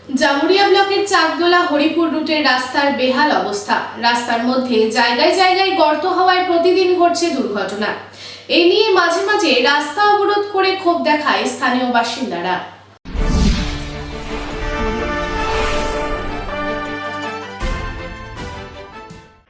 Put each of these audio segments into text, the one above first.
জামুরিয়া ব্লকের চাকদোলা হরিপুর রুটের রাস্তার বেহাল অবস্থা। রাস্তার মধ্যে জায়গায় জায়গায় গর্ত হওয়ায় প্রতিদিন ঘটছে দুর্ঘটনা। এই নিয়ে মাঝে মাঝে রাস্তা অবরোধ করে ক্ষোভ দেখায় স্থানীয় বাসিন্দারা।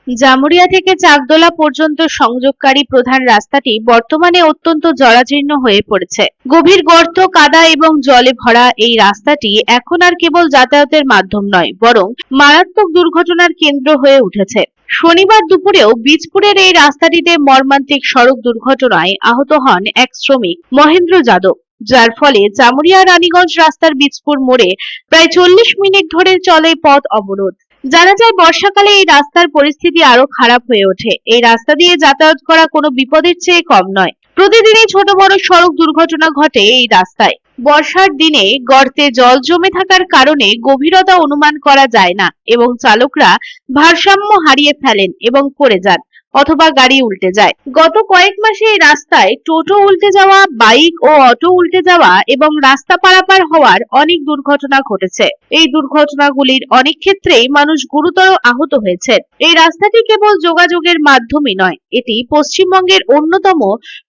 জামুরিয়া থেকে চাকদোলা পর্যন্ত সংযোগকারী প্রধান রাস্তাটি বর্তমানে অত্যন্ত জরাজীর্ণ হয়ে পড়েছে। গভীর গর্ত, কাদা এবং জলে ভরা এই রাস্তাটি এখন আর কেবল যাতায়াতের মাধ্যম নয়, বরং মারাত্মক দুর্ঘটনার কেন্দ্র হয়ে উঠেছে। শনিবার দুপুরেও বীজপুরের এই রাস্তাটিতে মর্মান্তিক সড়ক দুর্ঘটনায় আহত হন এক শ্রমিক মহেন্দ্র যাদব, যার ফলে জামুরিয়া রানীগঞ্জ রাস্তার বীজপুর মোড়ে প্রায় 40 মিনিট ধরে চলে পথ অবরোধ। জানা যায়, বর্ষাকালে এই রাস্তার পরিস্থিতি আরো খারাপ হয়ে ওঠে। এই রাস্তা দিয়ে যাতায়াত করা কোনো বিপদের চেয়ে কম নয়। প্রতিদিনই ছোট বড় সড়ক দুর্ঘটনা ঘটে এই রাস্তায়। বর্ষার দিনে গর্তে জল জমে থাকার কারণে গভীরতা অনুমান করা যায় না এবং চালকরা ভারসাম্য হারিয়ে ফেলেন এবং পড়ে যান অথবা গাড়ি উল্টে যায়। গত কয়েক মাসে এই রাস্তায় টোটো উল্টে যাওয়া, বাইক ও অটো উল্টে যাওয়া এবং রাস্তা পারাপার হওয়ার অনেক দুর্ঘটনা ঘটেছে। এই দুর্ঘটনাগুলির অনেক ক্ষেত্রেই মানুষ গুরুতর আহত হয়েছে। এই রাস্তাটি কেবল যোগাযোগের মাধ্যমই নয়, এটি পশ্চিমবঙ্গের অন্যতম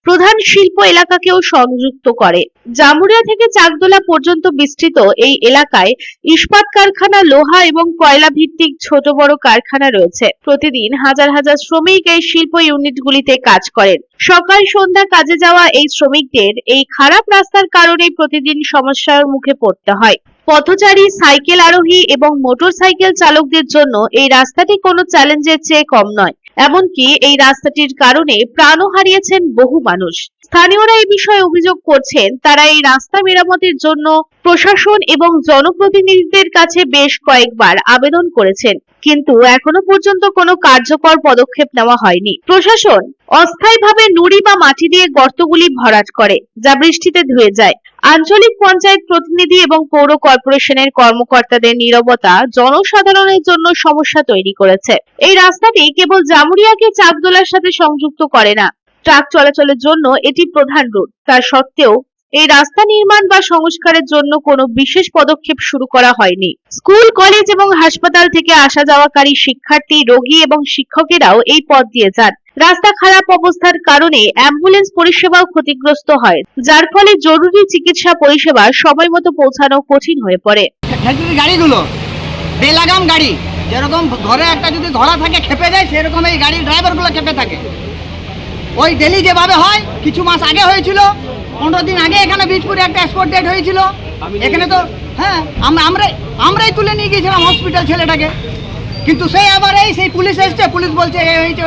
প্রধান শিল্প এলাকাকেও সংযুক্ত করে। জামুরিয়া থেকে চাকদোলা পর্যন্ত বিস্তৃত এই এলাকায় ইস্পাত কারখানা, লোহা এবং কয়লা ভিত্তিক ছোট বড় কারখানা রয়েছে। প্রতিদিন হাজার হাজার শ্রমিক এই শিল্প ইউনিটগুলিতে কাজ করেন। সকাল সন্ধ্যা কাজে যাওয়া এই শ্রমিকদের এই খারাপ রাস্তার কারণে প্রতিদিন সমস্যার মুখে পড়তে হয়। পথচারী, সাইকেল আরোহী এবং মোটর সাইকেল চালকদের জন্য এই রাস্তাটি কোনো চ্যালেঞ্জের চেয়ে কম নয়। এমনকি এই রাস্তাটির কারণে প্রাণও হারিয়েছেন বহু মানুষ। স্থানীয়রা এই বিষয়ে অভিযোগ করছেন, তারা এই রাস্তা মেরামতের জন্য প্রশাসন এবং জনপ্রতিনিধিদের কাছে বেশ কয়েকবার আবেদন করেছেন, কিন্তু এখনো পর্যন্ত কোনো কার্যকর পদক্ষেপ নেওয়া হয়নি। প্রশাসন অস্থায়ীভাবে নুড়ি বা মাটি দিয়ে গর্তগুলি ভরাট করে, যা বৃষ্টিতে ধুয়ে যায়। আঞ্চলিক পঞ্চায়েত প্রতিনিধি এবং পৌর কর্পোরেশনের কর্মকর্তাদের নীরবতা জনসাধারণের জন্য সমস্যা তৈরি করেছে। এই রাস্তাটি কেবল জামুরিয়াকে চাকদোলার সাথে সংযুক্ত করে না, ট্রাক চলাচলের জন্য এটি প্রধান রুট। তার সত্ত্বেও এই রাস্তা নির্মাণ বা সংস্কারের জন্য কোনো বিশেষ পদক্ষেপ শুরু করা হয়নি। স্কুল, কলেজ এবং হাসপাতাল থেকে আসা যাওয়াকারী শিক্ষার্থী, রোগী এবং শিক্ষকেরাও এই পথ দিয়ে যান। রাস্তা খারাপ অবস্থার কারণে অ্যাম্বুলেন্স পরিষেবাও ক্ষতিগ্রস্ত হয়, যার ফলে জরুরি চিকিৎসা পরিষেবা সময় মতো পৌঁছানো কঠিন হয়ে পড়ে। গাড়িগুলো বেলাগাম গাড়ি, যেরকম ঘরে একটা যদি ধরা থাকে খেপে যায়, সেরকম এই গাড়ির ড্রাইভারগুলো খেপে থাকে। ওই ডেলি যেভাবে হয়, কিছু মাস আগে হয়েছিল, 15 দিন আগে এখানে বীজপুরে একটা স্পট ডেট হয়েছিল। এখানে তো হ্যাঁ আমরাই তুলে নিয়ে গিয়েছিলাম হসপিটাল ছেলেটাকে, কিন্তু সেই আবার সেই পুলিশ এসছে, পুলিশ বলছে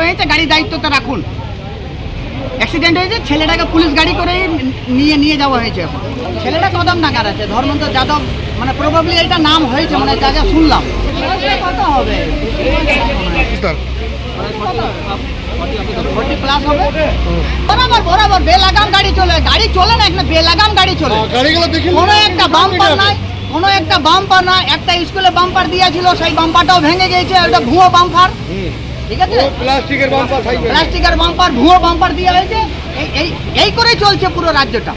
হয়েছে গাড়ির দায়িত্বটা রাখুন। অ্যাক্সিডেন্ট হয়েছে, ছেলেটাকে পুলিশ গাড়ি করে নিয়ে যাওয়া হয়েছে। এখন ছেলেটা কদম নাগার আছে, ধর্মেন্দ্র যাদব, মানে প্রবাবলি এটা নাম হয়েছে, মানে যা যা শুনলাম। কত হবে? 40 প্লাস হবে। বরাবর বেলাগাম গাড়ি চলে না, এখানে বেলাগাম গাড়ি চলে। কোনো একটা বাম্পার নাই, একটা স্কুলে বাম্পার দিয়েছিল, সেই বাম্পারটাও ভেঙে গেছে, ওটা ভুয়ো বাম্পার। ঠিক আছে, প্লাস্টিকের বাম্পার, ভুয়ো বাম্পার দেওয়া হয়েছে। এই করে চলছে পুরো রাজ্যটা।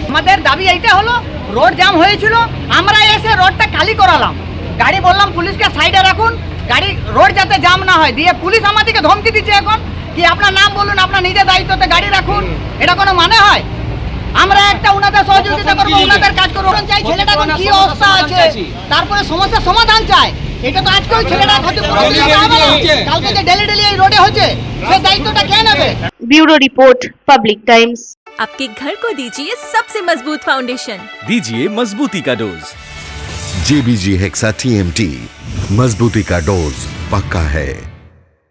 আমাদের দাবি এইটা হলো, রোড জ্যাম হয়েছিল, আমরা এসে রোডটা খালি করালাম। গাড়ি বললাম পুলিশকে সাইডে রাখুন, গাড়ি রোড যাতে জ্যাম না হয়, দিয়ে পুলিশ আমাদেরকে ধমকি দিচ্ছে এখন কি আপনার নাম বলুন, আপনার নিজের দায়িত্বতে গাড়ি রাখুন। এটা কোনো মানে হয়? আমরা একটা উনাদের সহযোগিতা করবো, উনাদের কাজ করবো চাই। ছেলেটা এখন কি অবস্থা আছে, তারপরে সমস্যার সমাধান চাই। এটা তো আজকে ওই ছেলেটা ক্ষতিপূরণ দিতে হবে না, কালকে যে ডেলি এই রোডে হচ্ছে, সেই দায়িত্বটা কে নেবে? Bureau report, public times. आपके घर को दीजिए सबसे मजबूत फाउंडेशन, दीजिए मजबूती का डोज। JBG हेक्सा TMT, मजबूती का डोज पक्का है।